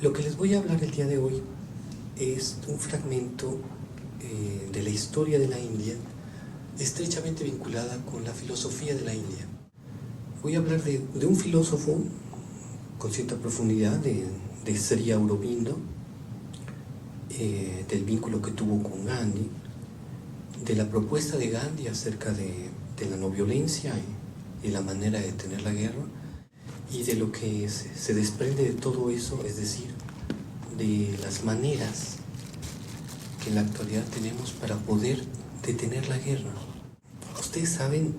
Lo que les voy a hablar el día de hoy es un fragmento de la historia de la India, estrechamente vinculada con la filosofía de la India. Voy a hablar de un filósofo con cierta profundidad, de Sri Aurobindo, del vínculo que tuvo con Gandhi, de la propuesta de Gandhi acerca de la no violencia y la manera de detener la guerra, y de lo que se desprende de todo eso, es decir, de las maneras que en la actualidad tenemos para poder detener la guerra. Ustedes saben,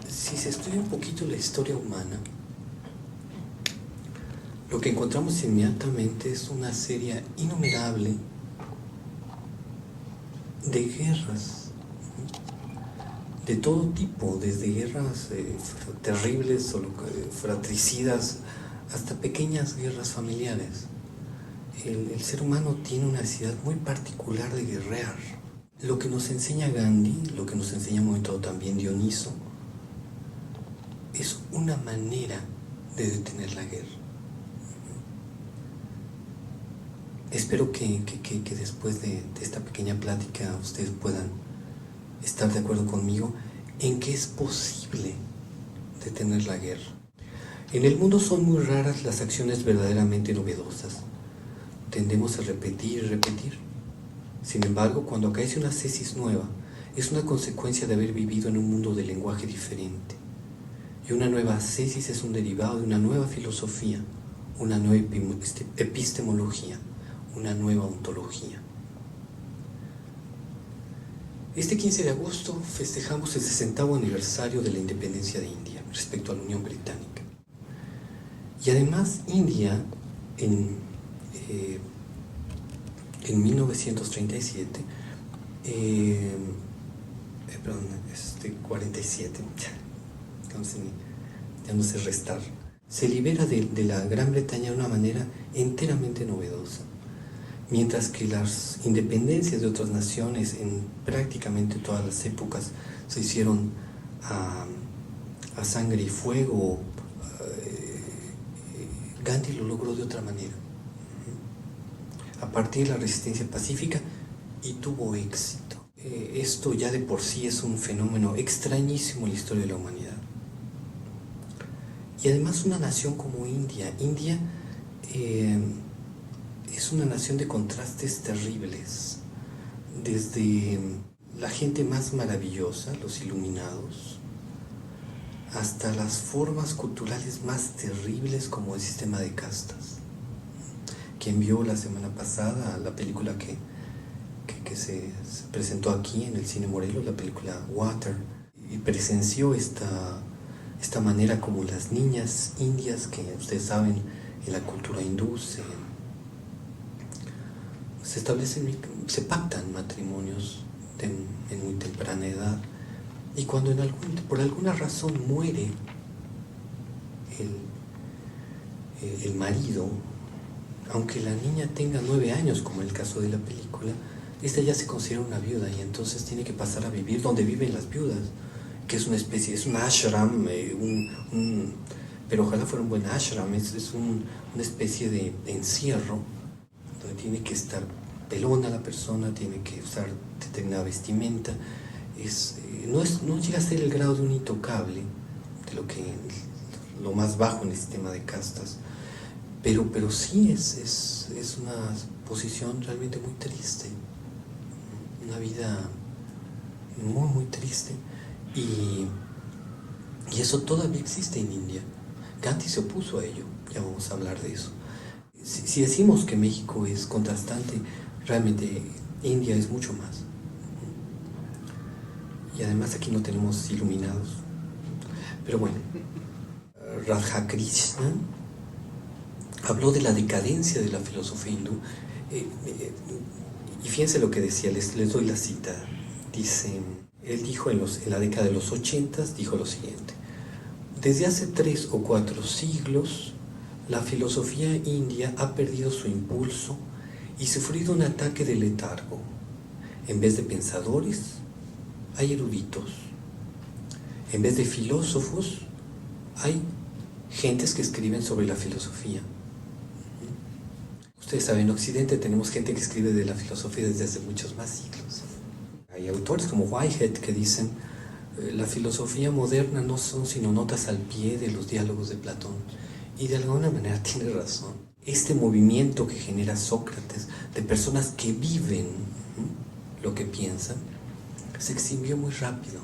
si se estudia un poquito la historia humana, lo que encontramos inmediatamente es una serie innumerable de guerras de todo tipo, desde guerras terribles o fratricidas hasta pequeñas guerras familiares. El ser humano tiene una necesidad muy particular de guerrear. Lo que nos enseña Gandhi, lo que nos enseña un momento también Dioniso, es una manera de detener la guerra. Espero que después de esta pequeña plática ustedes puedan estar de acuerdo conmigo en que es posible detener la guerra. En el mundo son muy raras las acciones verdaderamente novedosas. Tendemos a repetir y repetir. Sin embargo, cuando acaece una tesis nueva, es una consecuencia de haber vivido en un mundo de lenguaje diferente. Y una nueva tesis es un derivado de una nueva filosofía, una nueva epistemología, una nueva ontología. Este 15 de agosto festejamos el 60º aniversario de la independencia de India respecto a la Unión Británica. Y además India en 1937, 47, ya no sé restar, se libera de la Gran Bretaña de una manera enteramente novedosa. Mientras que las independencias de otras naciones en prácticamente todas las épocas se hicieron a sangre y fuego, Gandhi lo logró de otra manera, a partir de la resistencia pacífica, y tuvo éxito. Esto ya de por sí es un fenómeno extrañísimo en la historia de la humanidad. Y además una nación como India es una nación de contrastes terribles, desde la gente más maravillosa, los iluminados, hasta las formas culturales más terribles como el sistema de castas. Quien vio la semana pasada la película que se presentó aquí en el Cine Morelos, la película Water, y presenció esta manera como las niñas indias, que ustedes saben, en la cultura hindú se establecen, se pactan matrimonios en muy temprana edad, y cuando por alguna razón muere el marido, aunque la niña tenga 9 años, como en el caso de la película, esta ya se considera una viuda y entonces tiene que pasar a vivir donde viven las viudas, que es una especie, es un ashram, pero ojalá fuera un buen ashram, es una especie de encierro, donde tiene que estar pelona la persona, tiene que usar determinada vestimenta. No llega a ser el grado de un intocable, de lo más bajo en el sistema de castas, pero sí es una posición realmente muy triste, una vida muy muy triste, y eso todavía existe en India. Gandhi se opuso a ello, ya vamos a hablar de eso. Si decimos que México es contrastante, realmente India es mucho más. Y además aquí no tenemos iluminados. Pero bueno, Radhakrishnan habló de la decadencia de la filosofía hindú. Y fíjense lo que decía, les doy la cita. Dice, él dijo en la década de los 80, dijo lo siguiente: desde hace 3 o 4 siglos, la filosofía india ha perdido su impulso y sufrido un ataque de letargo. En vez de pensadores, hay eruditos. En vez de filósofos, hay gentes que escriben sobre la filosofía. Ustedes saben, en Occidente tenemos gente que escribe de la filosofía desde hace muchos más siglos. Hay autores como Whitehead que dicen la filosofía moderna no son sino notas al pie de los diálogos de Platón. Y de alguna manera tiene razón. Este movimiento que genera Sócrates de personas que viven lo que piensan se extinguió muy rápido.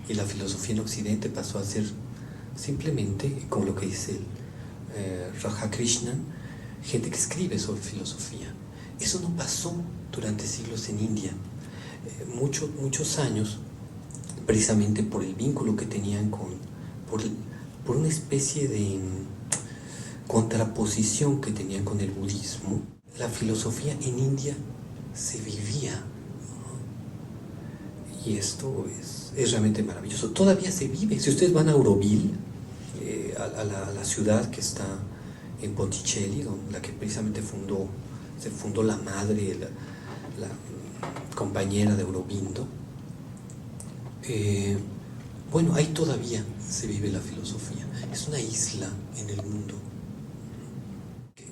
Y la filosofía en Occidente pasó a ser simplemente, como lo que dice el Radhakrishnan, gente que escribe sobre filosofía. Eso no pasó durante siglos en India. Muchos años, precisamente por el vínculo que tenían por una especie de contraposición que tenían con el budismo, la filosofía en India se vivía, ¿no? Y esto es realmente maravilloso. Todavía se vive. Si ustedes van a Auroville, a la ciudad que está en Ponticelli, donde la que precisamente se fundó la madre, la compañera de Aurobindo, bueno, ahí todavía se vive la filosofía. Es una isla en el mundo.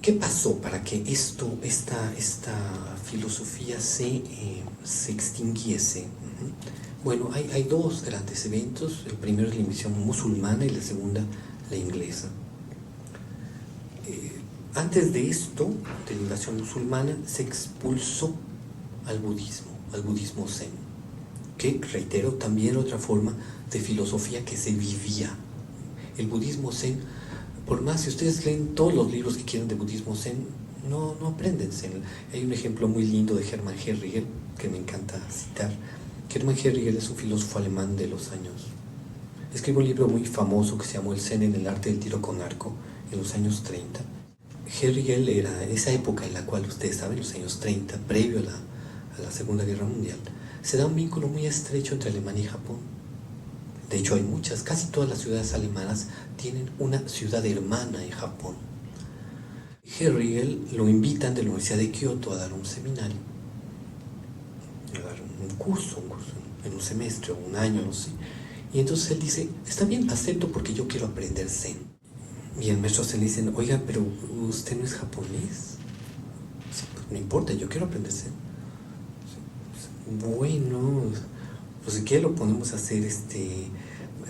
¿Qué pasó para que esta filosofía se extinguiese? Bueno, hay dos grandes eventos. El primero es la invasión musulmana y la segunda la inglesa. Antes de esto, de la invasión musulmana, se expulsó al budismo zen, que, reitero, también otra forma de filosofía que se vivía. El budismo zen, por más si ustedes leen todos los libros que quieran de budismo zen, no aprenden zen. Hay un ejemplo muy lindo de Hermann Hörriger, que me encanta citar. Hermann Hörriger es un filósofo alemán de los años. Escribe un libro muy famoso que se llamó El Zen en el arte del tiro con arco, en los años 30. Hörriger era esa época en la cual, ustedes saben, los años 30, previo a la Segunda Guerra Mundial, se da un vínculo muy estrecho entre Alemania y Japón. De hecho, hay casi todas las ciudades alemanas tienen una ciudad hermana en Japón. Hörriger lo invitan de la Universidad de Kioto a dar un seminario, a dar un curso en un semestre o un año, no sé. Y entonces él dice, está bien, acepto porque yo quiero aprender Zen. Y el maestro Zen le dice, oiga, pero usted no es japonés. Sí, pues no importa, yo quiero aprender Zen. Bueno, pues si quiere lo ponemos a hacer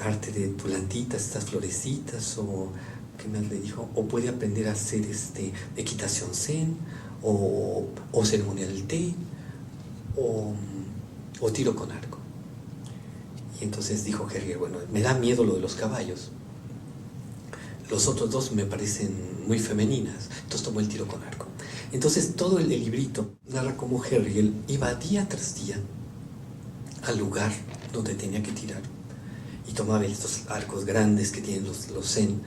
arte de plantitas, estas florecitas, o ¿qué más le dijo? O puede aprender a hacer equitación zen, o ceremonia del té, o tiro con arco. Y entonces dijo Hörriger, bueno, me da miedo lo de los caballos. Los otros dos me parecen muy femeninas, entonces tomó el tiro con arco. Entonces todo el librito narra cómo Hörriger iba día tras día al lugar donde tenía que tirar y tomaba estos arcos grandes que tienen los zen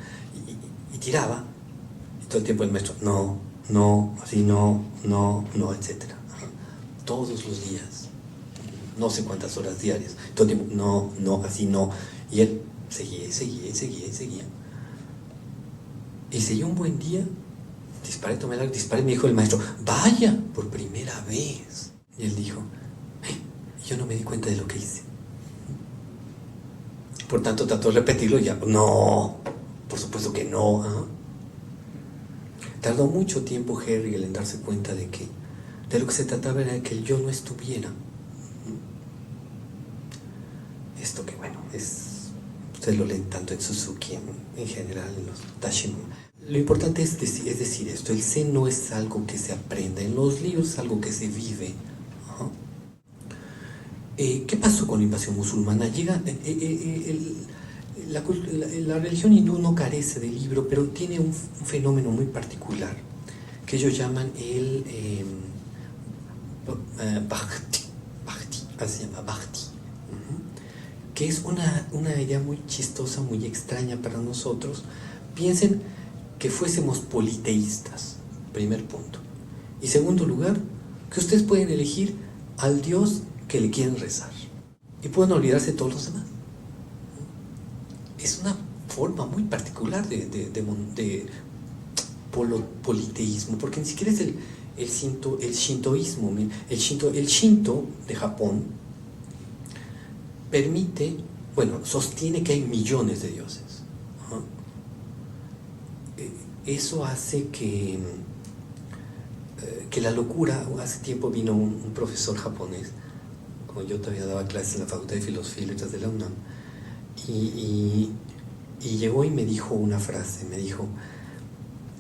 y tiraba, y todo el tiempo el maestro, no, así no, etc. Todos los días, no sé cuántas horas diarias, todo el tiempo, no, así no, y él seguía. Y seguía un buen día, disparé, me dijo el maestro, vaya, por primera vez. Y él dijo, yo no me di cuenta de lo que hice. Por tanto, trató de repetirlo y ya, no, por supuesto que no. Tardó mucho tiempo Hörriger en darse cuenta de lo que se trataba era de que el yo no estuviera. Esto que, bueno, ustedes lo leen tanto en Suzuki, en general, en los Dashim. Lo importante es decir esto, el Zen no es algo que se aprenda en los libros, es algo que se vive. ¿Qué pasó con la invasión musulmana? La religión hindú no carece de libro, pero tiene un fenómeno muy particular, que ellos llaman el Bhakti, así se llama Bhakti. Que es una idea muy chistosa, muy extraña para nosotros. Piensen que fuésemos politeístas, primer punto. Y segundo lugar, que ustedes pueden elegir al Dios que le quieren rezar y pueden olvidarse de todos los demás. Es una forma muy particular de politeísmo, porque ni siquiera es el shintoísmo. El shinto de Japón sostiene que hay millones de dioses. Eso hace que que la locura, hace tiempo vino un profesor japonés, como yo todavía daba clases en la Facultad de Filosofía y Letras de la UNAM, y, y llegó y me dijo una frase, me dijo,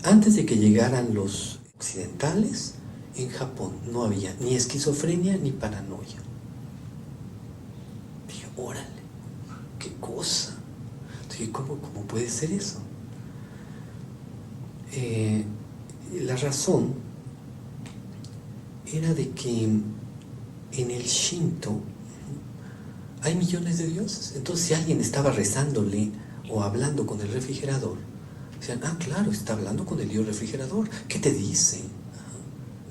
antes de que llegaran los occidentales, en Japón no había ni esquizofrenia ni paranoia. Dije, órale, qué cosa. Dije, ¿cómo puede ser eso? La razón era de que en el Shinto hay millones de dioses. Entonces, si alguien estaba rezándole o hablando con el refrigerador, decían, ah, claro, está hablando con el dios refrigerador. ¿Qué te dice?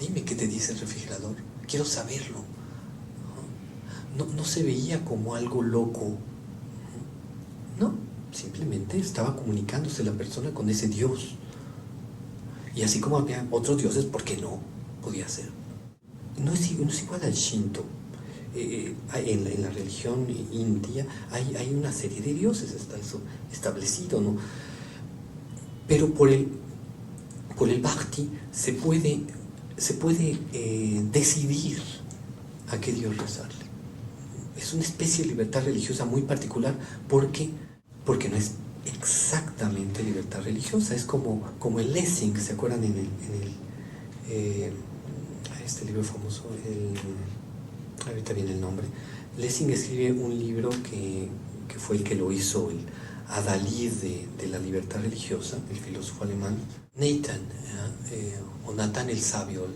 Dime qué te dice el refrigerador. Quiero saberlo. No se veía como algo loco. No, simplemente estaba comunicándose la persona con ese dios. Y así como había otros dioses, ¿por qué no? Podía ser. No es igual al Shinto. En la religión india hay una serie de dioses, está eso establecido, ¿no? Pero por el Bhakti se puede decidir a qué Dios rezarle. Es una especie de libertad religiosa muy particular porque no es exactamente libertad religiosa, es como el Lessing, ¿se acuerdan en este libro famoso? Ahorita viene el nombre. Lessing escribe un libro que fue el que lo hizo el adalid de la libertad religiosa, el filósofo alemán, o Natán el Sabio,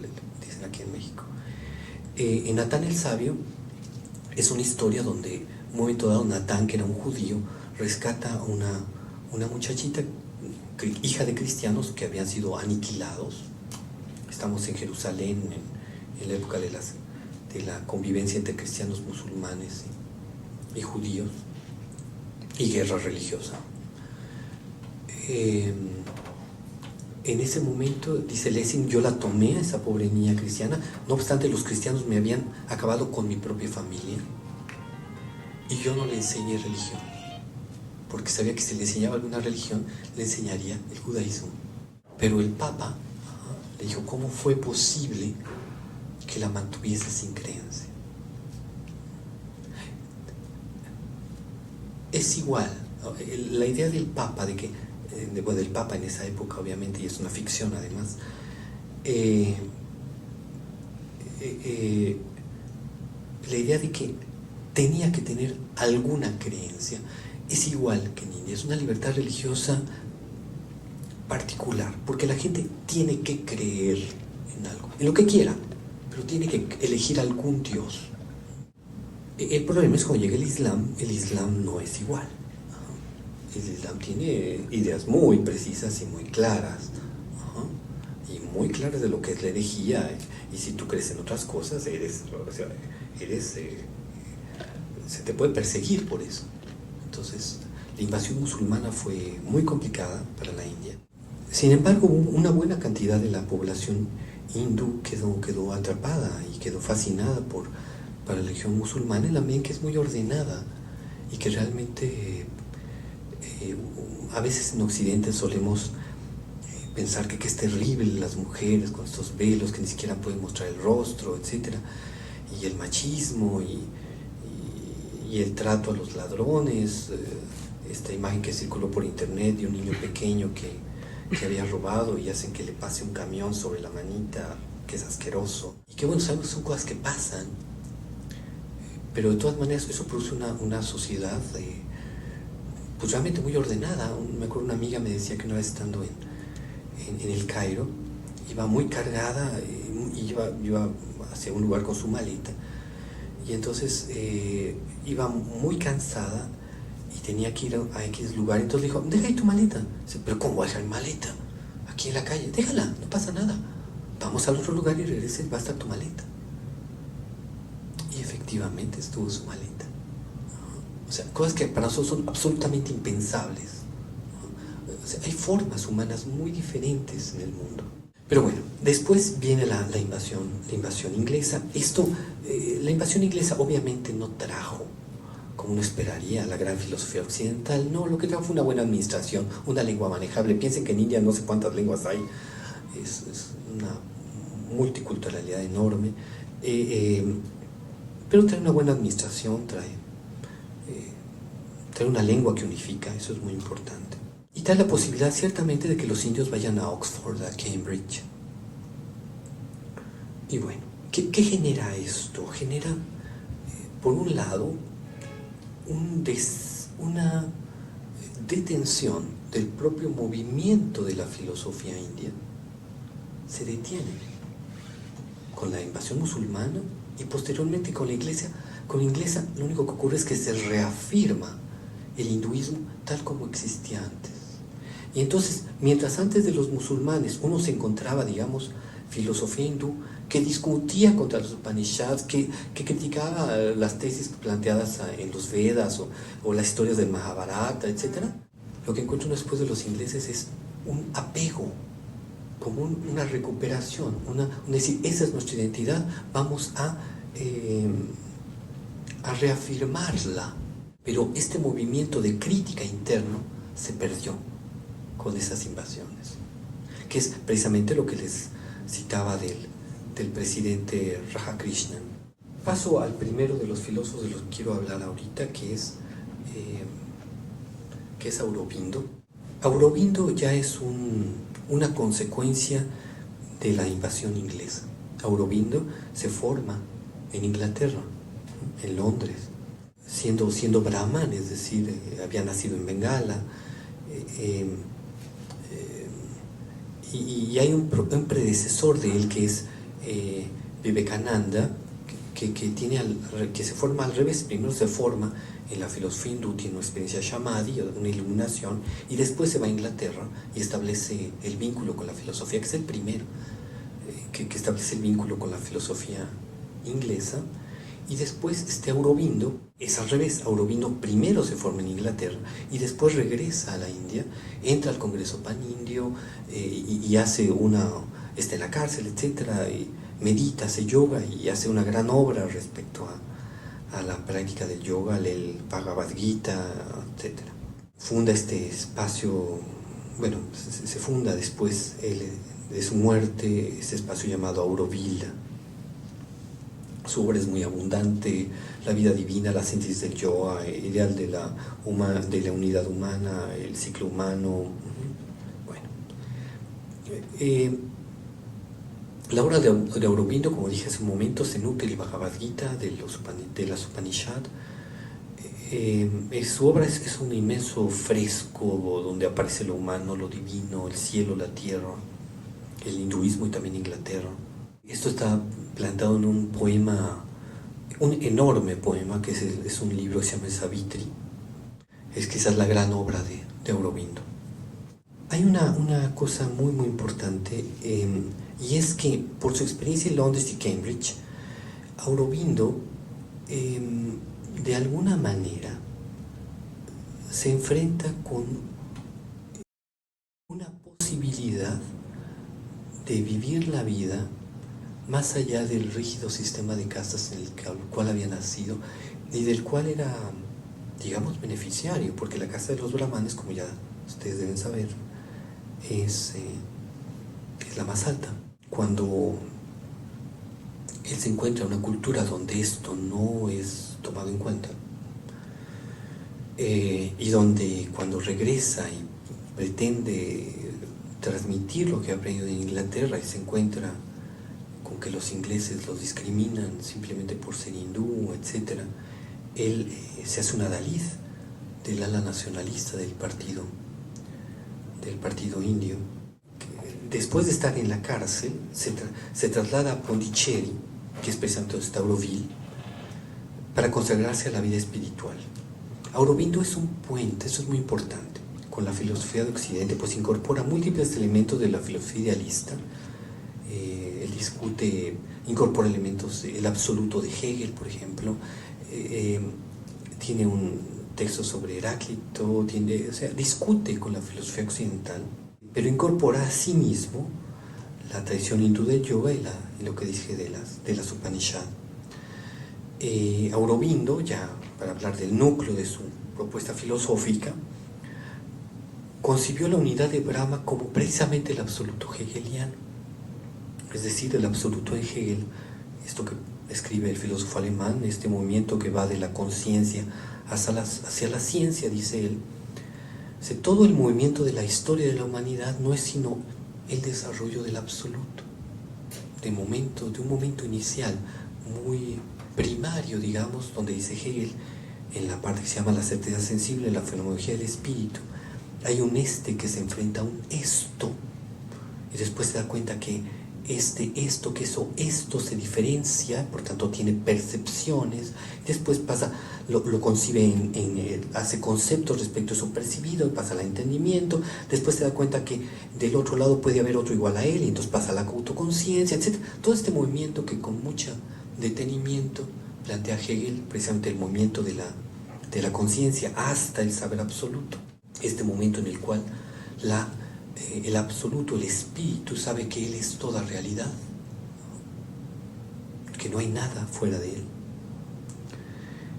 dicen aquí en México. En Natán el Sabio es una historia donde, en un momento dado, Natán, que era un judío, rescata a una muchachita, hija de cristianos que habían sido aniquilados. Estamos en Jerusalén, en la época de la convivencia entre cristianos, musulmanes y judíos, y guerra religiosa. En ese momento, dice Lessing, yo la tomé a esa pobre niña cristiana, no obstante los cristianos me habían acabado con mi propia familia, y yo no le enseñé religión, porque sabía que si le enseñaba alguna religión, le enseñaría el judaísmo. Pero el Papa le dijo, ¿cómo fue posible que la mantuviese sin creencia? Es igual, la idea del Papa, del Papa en esa época obviamente, y es una ficción además, la idea de que tenía que tener alguna creencia es igual que en India, es una libertad religiosa particular, porque la gente tiene que creer en algo, en lo que quiera, pero tiene que elegir algún dios. El problema es cuando llega el Islam no es igual. El Islam tiene ideas muy precisas y muy claras, y muy claras de lo que es la herejía, y si tú crees en otras cosas, se te puede perseguir por eso. Entonces, la invasión musulmana fue muy complicada para la India. Sin embargo, una buena cantidad de la población hindú quedó atrapada y quedó fascinada por la religión musulmana, en la medida que es muy ordenada y que realmente a veces en Occidente solemos pensar que es terrible las mujeres con estos velos que ni siquiera pueden mostrar el rostro, etc. Y el machismo y el trato a los ladrones, esta imagen que circuló por internet de un niño pequeño que había robado y hacen que le pase un camión sobre la manita, que es asqueroso. Y que bueno, sabemos que son cosas que pasan, pero de todas maneras eso produce una sociedad pues realmente muy ordenada. Me acuerdo una amiga me decía que una vez estando en el Cairo, iba muy cargada y iba hacia un lugar con su maleta, y entonces iba muy cansada y tenía que ir a X lugar. Entonces dijo, deja ahí tu maleta. Dice, pero ¿cómo voy a dejar mi maleta aquí en la calle? Déjala, no pasa nada, vamos al otro lugar y regrese, va a estar tu maleta. Y efectivamente estuvo su maleta. O sea, cosas que para nosotros son absolutamente impensables. O sea, hay formas humanas muy diferentes en el mundo. Pero bueno, después viene la invasión inglesa. La invasión inglesa obviamente no trajo, como uno esperaría, la gran filosofía occidental. No, lo que trajo fue una buena administración, una lengua manejable. Piensen que en India no sé cuántas lenguas hay. Es multiculturalidad enorme, pero trae una buena administración, trae una lengua que unifica, eso es muy importante. Y trae la posibilidad ciertamente de que los indios vayan a Oxford, a Cambridge. Y bueno, ¿qué genera esto? Genera, por un lado, una detención del propio movimiento de la filosofía india. Se detiene con la invasión musulmana y posteriormente con la iglesia. Con la iglesia lo único que ocurre es que se reafirma el hinduismo tal como existía antes. Y entonces, mientras antes de los musulmanes uno se encontraba, digamos, filosofía hindú que discutía contra los Upanishads, que criticaba las tesis planteadas en los Vedas o las historias del Mahabharata, etc., lo que encuentro después de los ingleses es un apego, como una recuperación, decir, esa es nuestra identidad, vamos a reafirmarla. Pero este movimiento de crítica interno se perdió con esas invasiones, que es precisamente lo que les citaba del presidente Radhakrishnan. Paso al primero de los filósofos de los que quiero hablar ahorita, que es Aurobindo. Aurobindo ya es una consecuencia de la invasión inglesa. Aurobindo se forma en Inglaterra, en Londres, siendo brahman, es decir, había nacido en Bengala, y hay un predecesor de él que es Vivekananda, que se forma al revés. Primero se forma en la filosofía hindú, tiene una experiencia shamadhi, una iluminación, y después se va a Inglaterra y establece el vínculo con la filosofía, que es el primero que establece el vínculo con la filosofía inglesa. Y después Aurobindo es al revés. Aurobindo primero se forma en Inglaterra y después regresa a la India, entra al Congreso Pan-Indio y hace está en la cárcel, etcétera, y medita, hace yoga y hace una gran obra respecto a la práctica del yoga, el Bhagavad Gita, etcétera. Funda este espacio, bueno, se funda después de su muerte, este espacio llamado Auroville. Su obra es muy abundante: la vida divina, la síntesis del yoga, el ideal de la unidad humana, el ciclo humano. Bueno, la obra de Aurobindo, como dije hace un momento, se nutre del Bhagavad Gita, de las Upanishads. Su obra es un inmenso fresco donde aparece lo humano, lo divino, el cielo, la tierra, el hinduismo y también Inglaterra. Esto está plantado en un poema, un enorme poema, que es un libro que se llama Savitri. Es quizás la gran obra de Aurobindo. Hay una cosa muy muy importante, y es que por su experiencia en Londres y Cambridge, Aurobindo de alguna manera se enfrenta con una posibilidad de vivir la vida más allá del rígido sistema de castas en el cual había nacido y del cual era, digamos, beneficiario, porque la casta de los brahmanes, como ya ustedes deben saber, es la más alta. Cuando él se encuentra en una cultura donde esto no es tomado en cuenta, y donde cuando regresa y pretende transmitir lo que ha aprendido en Inglaterra y se encuentra con que los ingleses los discriminan simplemente por ser hindú, etc., él se hace una dalit del ala nacionalista del partido indio. Después de estar en la cárcel, se traslada a Pondicherry, que es precisamente Auroville, para consagrarse a la vida espiritual. Aurobindo es un puente, eso es muy importante, con la filosofía de Occidente, pues incorpora múltiples elementos de la filosofía idealista. Él incorpora elementos del absoluto de Hegel, por ejemplo. Tiene un texto sobre Heráclito, discute con la filosofía occidental, pero incorpora a sí mismo la tradición hindú del yoga y lo que dije de las Upanishads. Aurobindo, ya para hablar del núcleo de su propuesta filosófica, concibió la unidad de Brahma como precisamente el absoluto hegeliano. es decir, el absoluto en Hegel, esto que escribe el filósofo alemán, este movimiento que va de la conciencia hacia la ciencia, dice él. Todo el movimiento de la historia de la humanidad no es sino el desarrollo del absoluto, de un momento inicial muy primario, digamos, donde dice Hegel, en la parte que se llama la certeza sensible, la fenomenología del espíritu, hay un que se enfrenta a un esto, y después se da cuenta que esto se diferencia, por tanto tiene percepciones, después pasa, lo concibe hace conceptos respecto a eso percibido, pasa al entendimiento, después se da cuenta que del otro lado puede haber otro igual a él, y entonces pasa a la autoconciencia, etc. Todo este movimiento que con mucho detenimiento plantea Hegel, precisamente el movimiento de la conciencia hasta el saber absoluto, este momento en el cual el absoluto, el espíritu, sabe que él es toda realidad, que no hay nada fuera de él.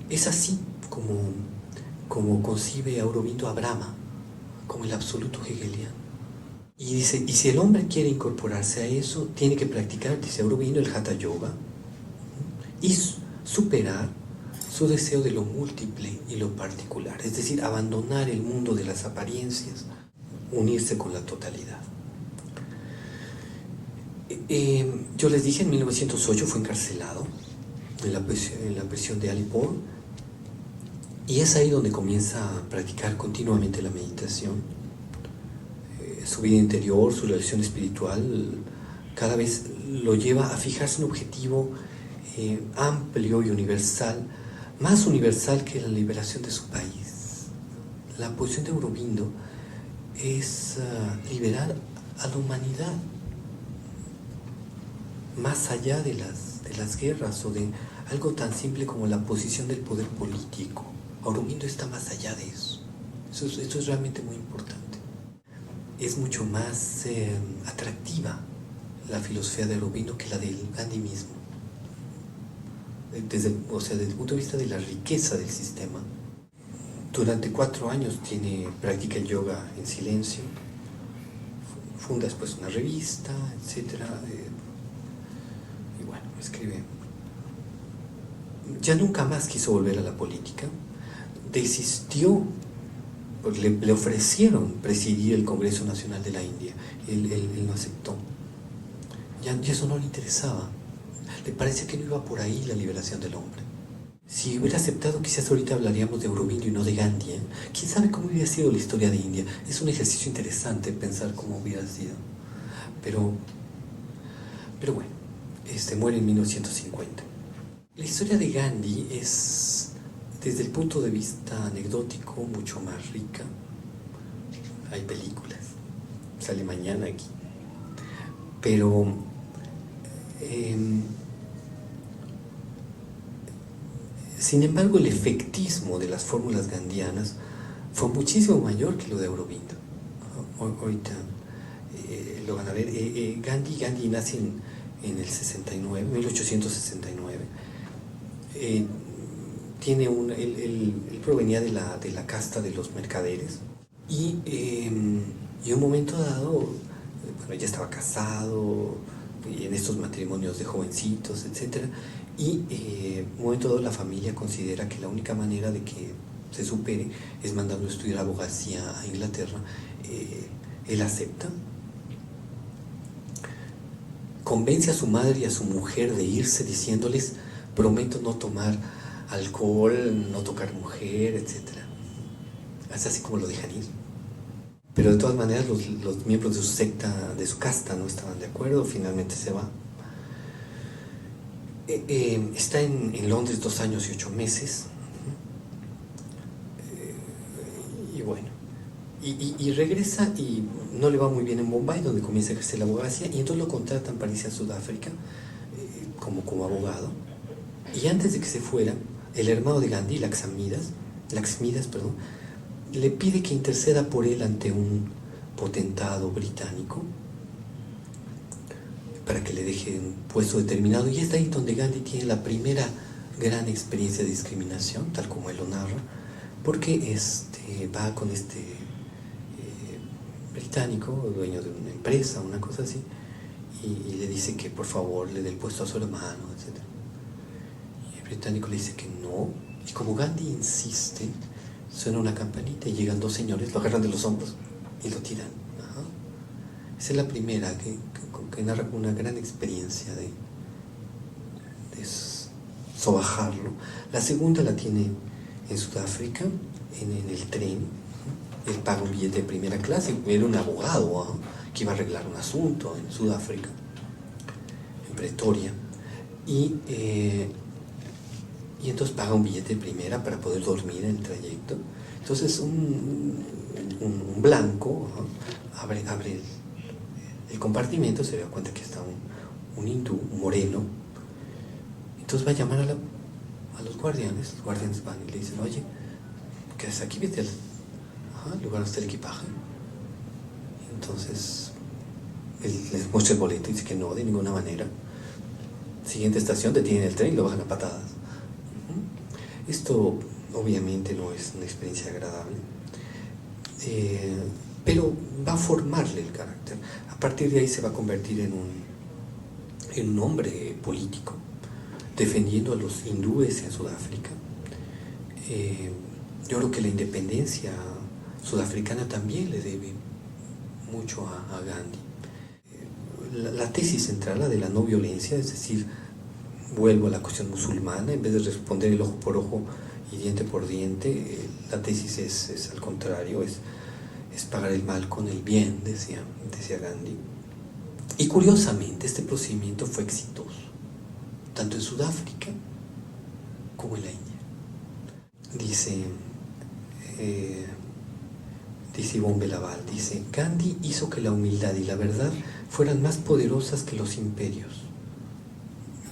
Es así como concibe Aurobindo a Brahma, como el absoluto hegeliano. Y dice, y si el hombre quiere incorporarse a eso, tiene que practicar, dice Aurobindo, el Hatha Yoga, y superar su deseo de lo múltiple y lo particular, es decir, abandonar el mundo de las apariencias, unirse con la totalidad. Yo les dije, en 1908 fue encarcelado en la prisión de Alipur, y es ahí donde comienza a practicar continuamente la meditación. Su vida interior, su relación espiritual, cada vez lo lleva a fijarse un objetivo amplio y universal, más universal que la liberación de su país. La posición de Aurobindo es liberar a la humanidad más allá de las guerras o de algo tan simple como la posición del poder político. Aurobindo está más allá de eso. Eso es realmente muy importante. Es mucho más atractiva la filosofía de Aurobindo que la del Gandhi mismo. Desde el punto de vista de la riqueza del sistema. Durante 4 años practica el yoga en silencio, funda después una revista, etc. Y bueno, escribe. Ya nunca más quiso volver a la política, desistió, pues le ofrecieron presidir el Congreso Nacional de la India, él no aceptó, ya eso no le interesaba, le parecía que no iba por ahí la liberación del hombre. Si hubiera aceptado, quizás ahorita hablaríamos de Aurobindo y no de Gandhi, ¿eh? ¿Quién sabe cómo hubiera sido la historia de India? Es un ejercicio interesante pensar cómo hubiera sido. Pero bueno, muere en 1950. La historia de Gandhi es, desde el punto de vista anecdótico, mucho más rica. Hay películas, sale mañana aquí. Pero sin embargo, el efectismo de las fórmulas gandhianas fue muchísimo mayor que lo de Aurobindo. Ahorita lo van a ver. Gandhi nace en el 69, 1869. Él provenía de la casta de los mercaderes y en un momento dado, bueno, ya estaba casado y en estos matrimonios de jovencitos, etcétera. Y en un momento dado la familia considera que la única manera de que se supere es mandando a estudiar abogacía a Inglaterra. Él acepta, convence a su madre y a su mujer de irse diciéndoles: prometo no tomar alcohol, no tocar mujer, etc. Es así como lo dejan ir. Pero de todas maneras los miembros de su secta, de su casta, no estaban de acuerdo, finalmente se va. Está en Londres 2 años y 8 meses. Y bueno, y regresa y no le va muy bien en Bombay, donde comienza a ejercer la abogacía, y entonces lo contratan para irse a Sudáfrica como abogado. Y antes de que se fuera, el hermano de Gandhi, Laxmidas, le pide que interceda por él ante un potentado británico para que le deje un puesto determinado, y es ahí donde Gandhi tiene la primera gran experiencia de discriminación, tal como él lo narra, porque va con británico, dueño de una empresa, una cosa así, y le dice que por favor le dé el puesto a su hermano, etc. Y el británico le dice que no, y como Gandhi insiste, suena una campanita y llegan dos señores, lo agarran de los hombros y lo tiran. Ajá. Esa es la primera que narra una gran experiencia de sobajarlo. La segunda la tiene en Sudáfrica, en el tren. Él paga un billete de primera clase, era un abogado que iba a arreglar un asunto en Sudáfrica, en Pretoria, y entonces paga un billete de primera para poder dormir en el trayecto. Entonces un blanco abre el compartimento, se da cuenta que está un hindú, un moreno. Entonces va a llamar a los guardianes van y le dicen, oye, ¿qué haces aquí? Vete al lugar donde está el equipaje. Entonces él les muestra el boleto y dice que no, de ninguna manera. Siguiente estación, detienen el tren y lo bajan a patadas. Esto obviamente no es una experiencia agradable, pero va a formarle el carácter. A partir de ahí se va a convertir en un hombre político, defendiendo a los hindúes en Sudáfrica. Yo creo que la independencia sudafricana también le debe mucho a Gandhi. La tesis central, la de la no violencia, es decir, vuelvo a la cuestión musulmana, en vez de responder el ojo por ojo y diente por diente, la tesis es al contrario, es pagar el mal con el bien, decía Gandhi. Y curiosamente este procedimiento fue exitoso, tanto en Sudáfrica como en la India. Dice Ivonne Belaval, dice, Gandhi hizo que la humildad y la verdad fueran más poderosas que los imperios.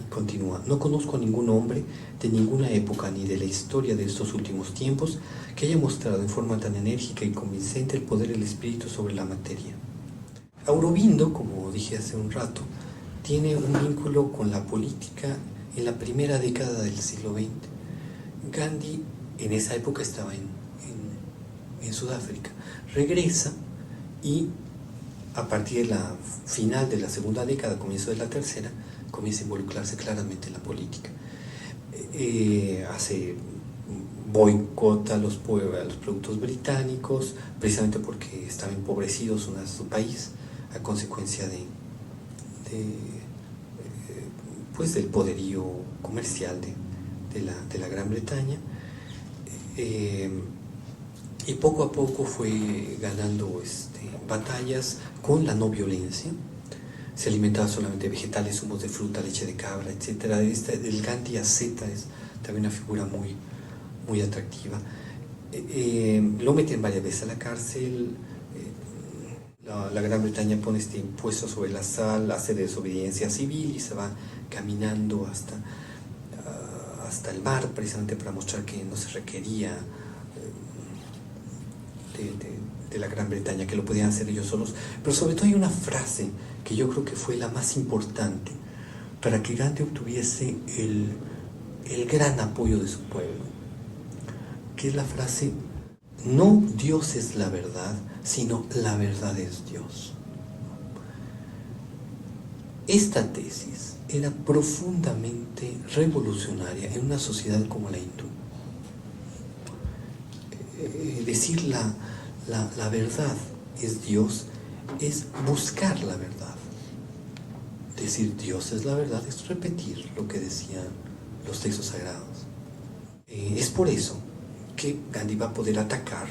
Continúa, no conozco a ningún hombre de ninguna época ni de la historia de estos últimos tiempos que haya mostrado en forma tan enérgica y convincente el poder del espíritu sobre la materia. Aurobindo, como dije hace un rato, tiene un vínculo con la política en la primera década del siglo XX. Gandhi en esa época estaba en Sudáfrica. Regresa y a partir de la final de la segunda década, comienzo de la tercera, comienza a involucrarse claramente en la política. Hace boicot a los productos británicos, precisamente porque estaban empobrecidos su país a consecuencia del poderío comercial de la Gran Bretaña. Y poco a poco fue ganando batallas con la no violencia. Se alimentaba solamente de vegetales, zumos de fruta, leche de cabra, etc. El Gandhi asceta es también una figura muy, muy atractiva. Lo meten varias veces a la cárcel. La Gran Bretaña pone este impuesto sobre la sal, hace desobediencia civil y se va caminando hasta el mar, precisamente para mostrar que no se requería de la Gran Bretaña, que lo podían hacer ellos solos. Pero sobre todo hay una frase que yo creo que fue la más importante para que Gandhi obtuviese el gran apoyo de su pueblo, que es la frase: no Dios es la verdad, sino la verdad es Dios. Esta tesis era profundamente revolucionaria en una sociedad como la hindú. Decir la verdad es Dios es buscar la verdad. Decir Dios es la verdad es repetir lo que decían los textos sagrados. Es por eso que Gandhi va a poder atacar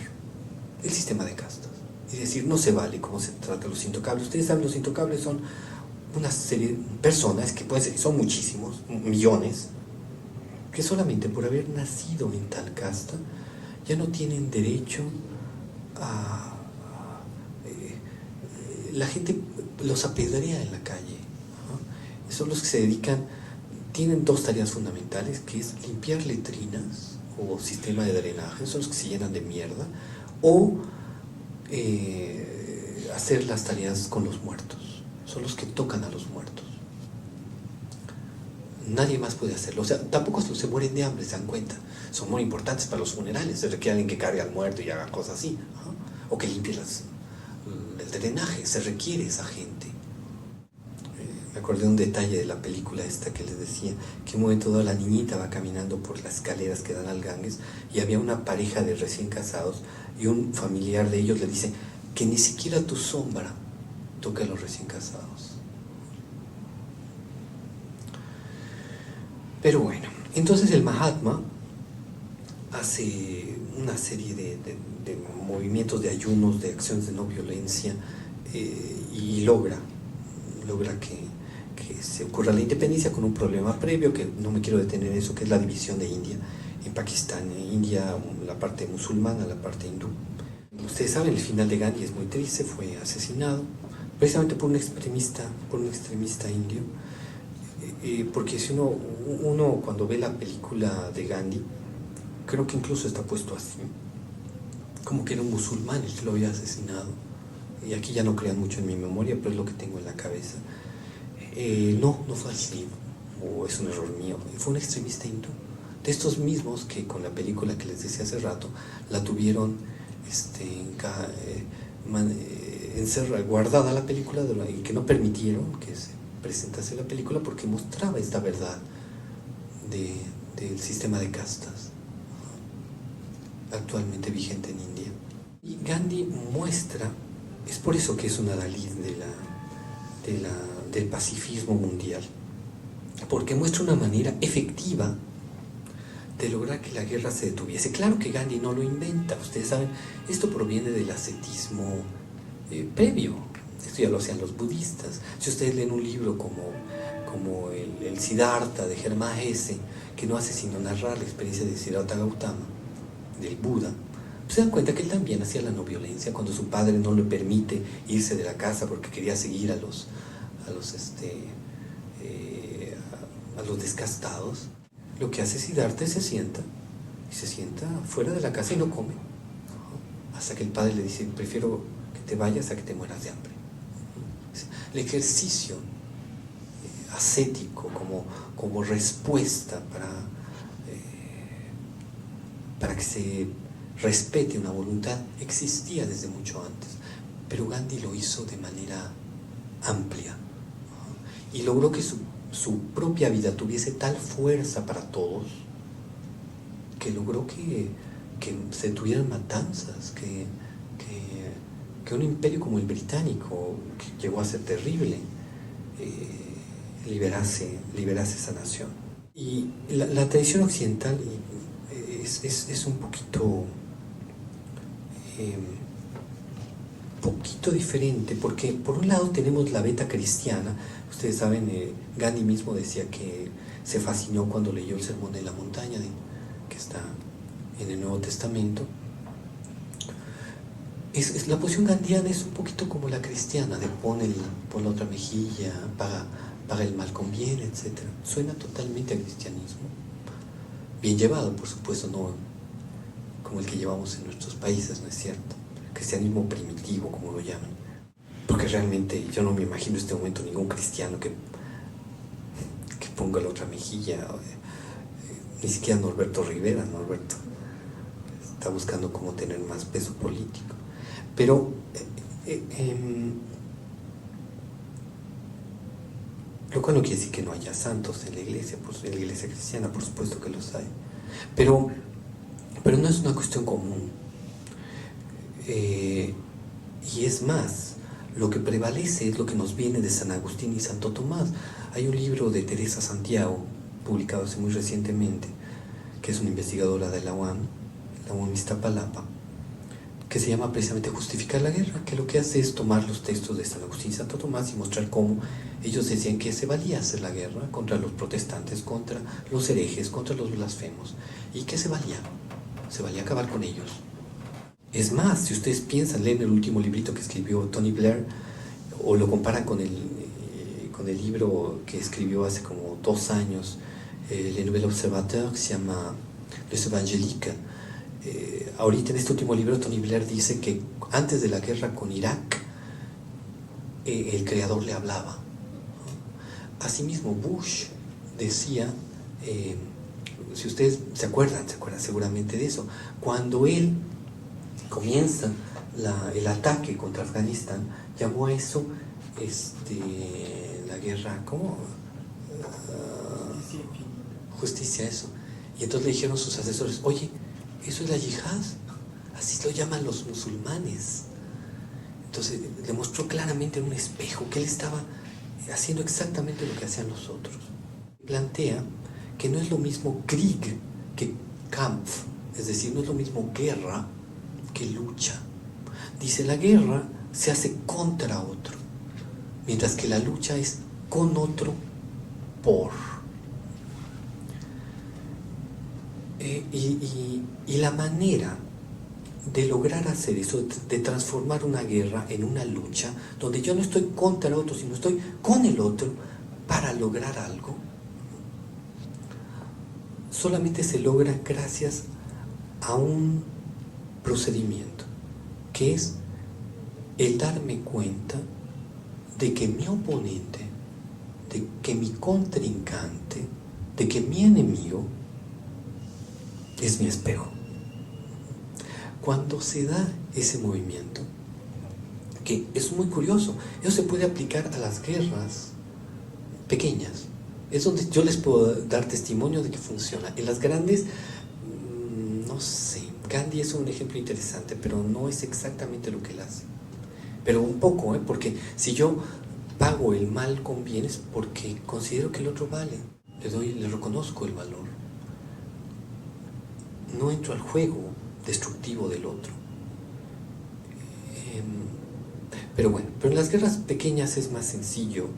el sistema de castas y decir, no se vale cómo se trata a los intocables. Ustedes saben, los intocables son una serie de personas que pueden ser, son muchísimos, millones, que solamente por haber nacido en tal casta ya no tienen derecho la gente los apedrea en la calle, ¿no? Son los que se dedican, tienen dos tareas fundamentales, que es limpiar letrinas o sistema de drenaje, son los que se llenan de mierda, o hacer las tareas con los muertos, son los que tocan a los muertos. Nadie más puede hacerlo, o sea, tampoco se mueren de hambre, se dan cuenta. Son muy importantes para los funerales, se requiere alguien que cargue al muerto y haga cosas así, ¿no? O que limpie el drenaje, se requiere esa gente. acordé de un detalle de la película esta que les decía, que en un momento dado la niñita va caminando por las escaleras que dan al Ganges y había una pareja de recién casados y un familiar de ellos le dice que ni siquiera tu sombra toca a los recién casados. Pero bueno, entonces el Mahatma hace una serie de movimientos, de ayunos, de acciones de no violencia, y logra que se ocurra la independencia con un problema previo, que no me quiero detener en eso, que es la división de India en Pakistán. En India, la parte musulmana, la parte hindú. Ustedes saben, el final de Gandhi es muy triste, fue asesinado precisamente por un extremista indio, porque si uno cuando ve la película de Gandhi, creo que incluso está puesto así, como que era un musulmán el que lo había asesinado, y aquí ya no crean mucho en mi memoria, pero es lo que tengo en la cabeza. No fue así, o es un error mío, fue un extremista hindú, de estos mismos que con la película que les decía hace rato, la tuvieron guardada la película, y que no permitieron que se presentase la película porque mostraba esta verdad del sistema de castas actualmente vigente en India. Y Gandhi muestra, es por eso que es una Dalí del pacifismo mundial, porque muestra una manera efectiva de lograr que la guerra se detuviese. Claro que Gandhi no lo inventa, ustedes saben, esto proviene del ascetismo previo, esto ya lo hacían los budistas. Si ustedes leen un libro como el Siddhartha de Germán Hesse, que no hace sino narrar la experiencia de Siddhartha Gautama, del Buda, se dan cuenta que él también hacía la no violencia cuando su padre no le permite irse de la casa porque quería seguir a los descastados. Lo que hace Siddhartha es se sienta fuera de la casa y no come, hasta que el padre le dice: prefiero que te vayas a que te mueras de hambre. El ejercicio ascético como respuesta para que se respete una voluntad existía desde mucho antes, pero Gandhi lo hizo de manera amplia y logró que su propia vida tuviese tal fuerza para todos, que logró que se tuvieran matanzas, que un imperio como el británico, que llegó a ser terrible, liberase esa nación. Y la tradición occidental es un poquito diferente, porque por un lado tenemos la beta cristiana. Ustedes saben, Gandhi mismo decía que se fascinó cuando leyó el Sermón de la Montaña, que está en el Nuevo Testamento. La posición gandhiana es un poquito como la cristiana, de pon la otra mejilla, paga el mal con bien, etc. Suena totalmente a cristianismo, bien llevado, por supuesto, no como el que llevamos en nuestros países, ¿no es cierto? Cristianismo primitivo, como lo llaman. Porque realmente yo no me imagino en este momento ningún cristiano que ponga la otra mejilla, ni siquiera Norberto Rivera. Norberto está buscando cómo tener más peso político. Pero lo cual no quiere decir que no haya santos en la iglesia cristiana, por supuesto que los hay, pero no es una cuestión común. Y es más, lo que prevalece es lo que nos viene de San Agustín y Santo Tomás. Hay un libro de Teresa Santiago, publicado hace muy recientemente, que es una investigadora de la UAM Iztapalapa, que se llama precisamente Justificar la Guerra, que lo que hace es tomar los textos de San Agustín y Santo Tomás y mostrar cómo ellos decían que se valía hacer la guerra contra los protestantes, contra los herejes, contra los blasfemos, y que se valía acabar con ellos. Es más, si ustedes piensan, leen el último librito que escribió Tony Blair, o lo comparan con el libro que escribió hace como 2 años, Le Nouvel Observateur, que se llama Les Evangéliques. Ahorita en este último libro Tony Blair dice que antes de la guerra con Irak, el creador le hablaba. Asimismo, Bush decía, si ustedes se acuerdan seguramente de eso, cuando él comienza el ataque contra Afganistán, llamó a eso la guerra, ¿cómo? Justicia, eso. Y entonces le dijeron sus asesores, oye, eso es la yihad, así lo llaman los musulmanes. Entonces le mostró claramente en un espejo que él estaba haciendo exactamente lo que hacían los otros. Plantea que no es lo mismo Krieg que Kampf, es decir, no es lo mismo guerra que lucha. Dice, la guerra se hace contra otro, mientras que la lucha es con otro por. Y la manera de lograr hacer eso, de transformar una guerra en una lucha, donde yo no estoy contra el otro, sino estoy con el otro para lograr algo, solamente se logra gracias a un procedimiento, que es el darme cuenta de que mi oponente, de que mi contrincante, de que mi enemigo es mi espejo. Cuando se da ese movimiento, que es muy curioso, eso se puede aplicar a las guerras pequeñas, es donde yo les puedo dar testimonio de que funciona. En las grandes, no sé, Gandhi es un ejemplo interesante, pero no es exactamente lo que él hace. Pero un poco, porque si yo pago el mal con bienes, porque considero que el otro vale, le reconozco el valor. No entro al juego destructivo del otro. Pero bueno, pero en las guerras pequeñas es más sencillo.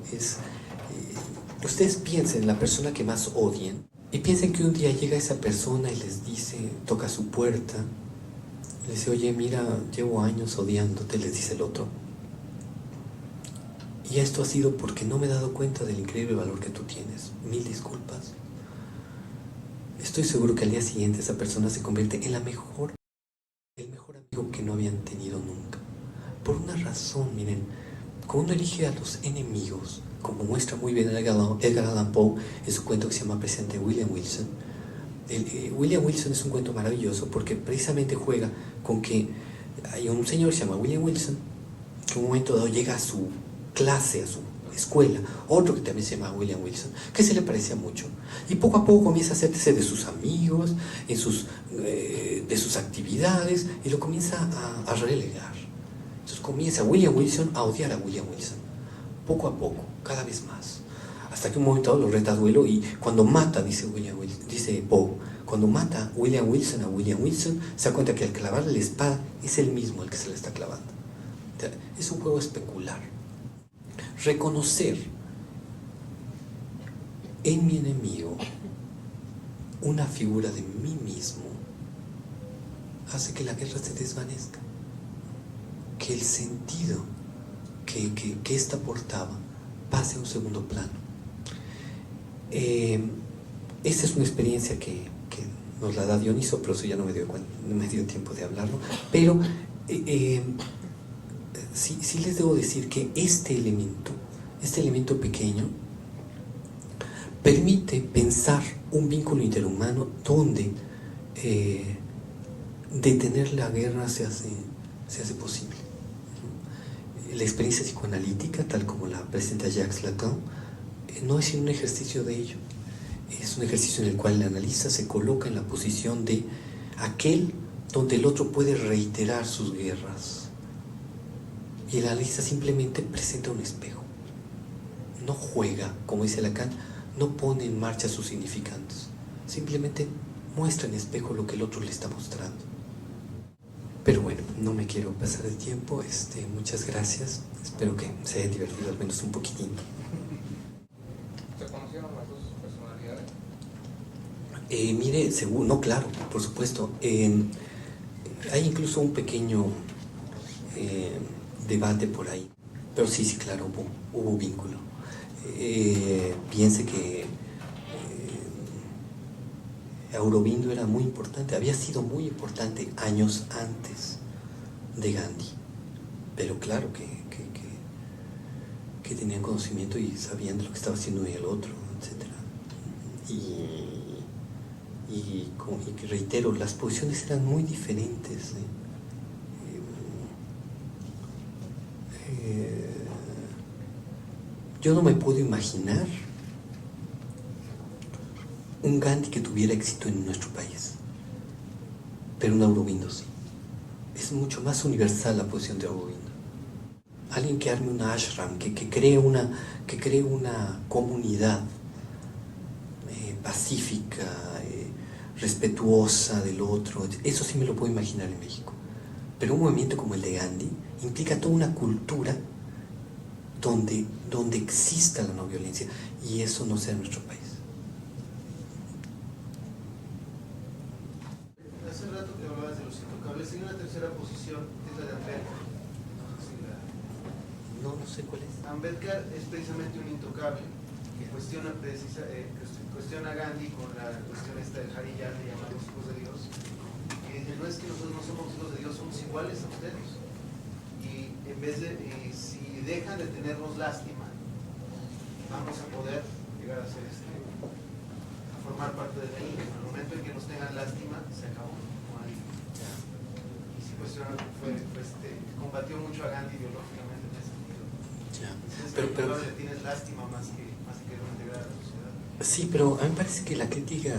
Ustedes piensen en la persona que más odien y piensen que un día llega esa persona y les dice, toca su puerta, le dice, oye, mira, llevo años odiándote, les dice el otro. Y esto ha sido porque no me he dado cuenta del increíble valor que tú tienes. 1000 disculpas. Estoy seguro que al día siguiente esa persona se convierte en el mejor amigo que no habían tenido nunca. Por una razón, miren, cuando uno elige a los enemigos, como muestra muy bien Edgar Allan Poe en su cuento que se llama Presidente William Wilson. William Wilson es un cuento maravilloso porque precisamente juega con que hay un señor que se llama William Wilson, que en un momento dado llega a su clase, a su escuela, otro que también se llama William Wilson, que se le parecía mucho, y poco a poco comienza a hacerse de sus amigos, de sus actividades, y lo comienza a relegar. Entonces comienza William Wilson a odiar a William Wilson, poco a poco, cada vez más, hasta que un momento dado lo reta a duelo, y cuando mata, dice Poe, cuando mata William Wilson a William Wilson, se da cuenta que al clavarle la espada es él mismo el que se la está clavando. O sea, es un juego especular. Reconocer en mi enemigo una figura de mí mismo hace que la guerra se desvanezca, que el sentido que ésta portaba pase a un segundo plano. Esta es una experiencia que nos la da Dioniso, pero eso ya no me dio tiempo de hablarlo. Pero sí les debo decir que este elemento pequeño, permite pensar un vínculo interhumano donde detener la guerra se hace posible. La experiencia psicoanalítica, tal como la presenta Jacques Lacan, no es un ejercicio de ello. Es un ejercicio en el cual el analista se coloca en la posición de aquel donde el otro puede reiterar sus guerras. Y el analista simplemente presenta un espejo. No juega, como dice Lacan, no pone en marcha sus significantes. Simplemente muestra en espejo lo que el otro le está mostrando. Pero bueno, no me quiero pasar de tiempo. Muchas gracias. Espero que se hayan divertido al menos un poquitín. ¿Se conocieron las dos personalidades? Mire, según, no, claro, por supuesto. Hay incluso un pequeño debate por ahí. Pero sí, claro, hubo vínculo. Piense que Aurobindo era muy importante, había sido muy importante años antes de Gandhi. Pero claro que tenían conocimiento y sabían de lo que estaba haciendo el otro, etc. Y reitero, las posiciones eran muy diferentes. Yo no me puedo imaginar un Gandhi que tuviera éxito en nuestro país, pero un Aurobindo sí. Es mucho más universal la posición de Aurobindo. Alguien que arme una ashram, que cree una comunidad pacífica, respetuosa del otro, eso sí me lo puedo imaginar en México. Pero un movimiento como el de Gandhi implica toda una cultura donde exista la no violencia, y eso no sea en nuestro país. Hace rato que hablabas de los intocables, hay una tercera posición, que es la de Ambedkar. No sé cuál es. Ambedkar es precisamente un intocable que cuestiona a Gandhi con la cuestión esta del Harijan, de llamarlos hijos de Dios, que dice, no es que nosotros no somos hijos de Dios, somos iguales a ustedes. Y en vez de, si dejan de tenernos lástima, vamos a poder llegar a ser a formar parte de él. En el momento en que nos tengan lástima, se acabó. No hay. Y sí combatió mucho a Gandhi ideológicamente en ese sentido. Ya. Pero le tienes lástima más que no integrar a la sociedad. Sí, pero a mí me parece que la crítica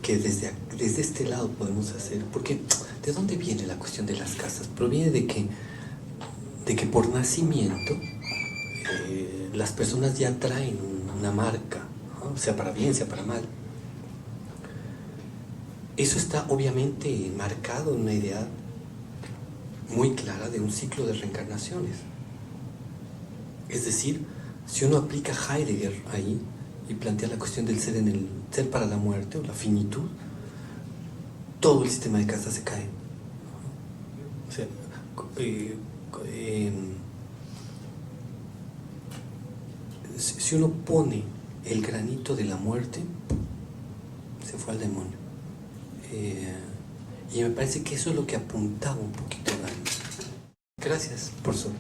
que desde este lado podemos hacer, porque ¿de dónde viene la cuestión de las castas? Proviene de que por nacimiento las personas ya traen una marca, ¿no? Sea para bien, sea para mal. Eso está obviamente marcado en una idea muy clara de un ciclo de reencarnaciones. Es decir, si uno aplica Heidegger ahí y plantea la cuestión del ser en el ser para la muerte o la finitud, todo el sistema de castas se cae. O sea, si uno pone el granito de la muerte, se fue al demonio. Y me parece que eso es lo que apuntaba un poquito a Gandhi. Gracias por su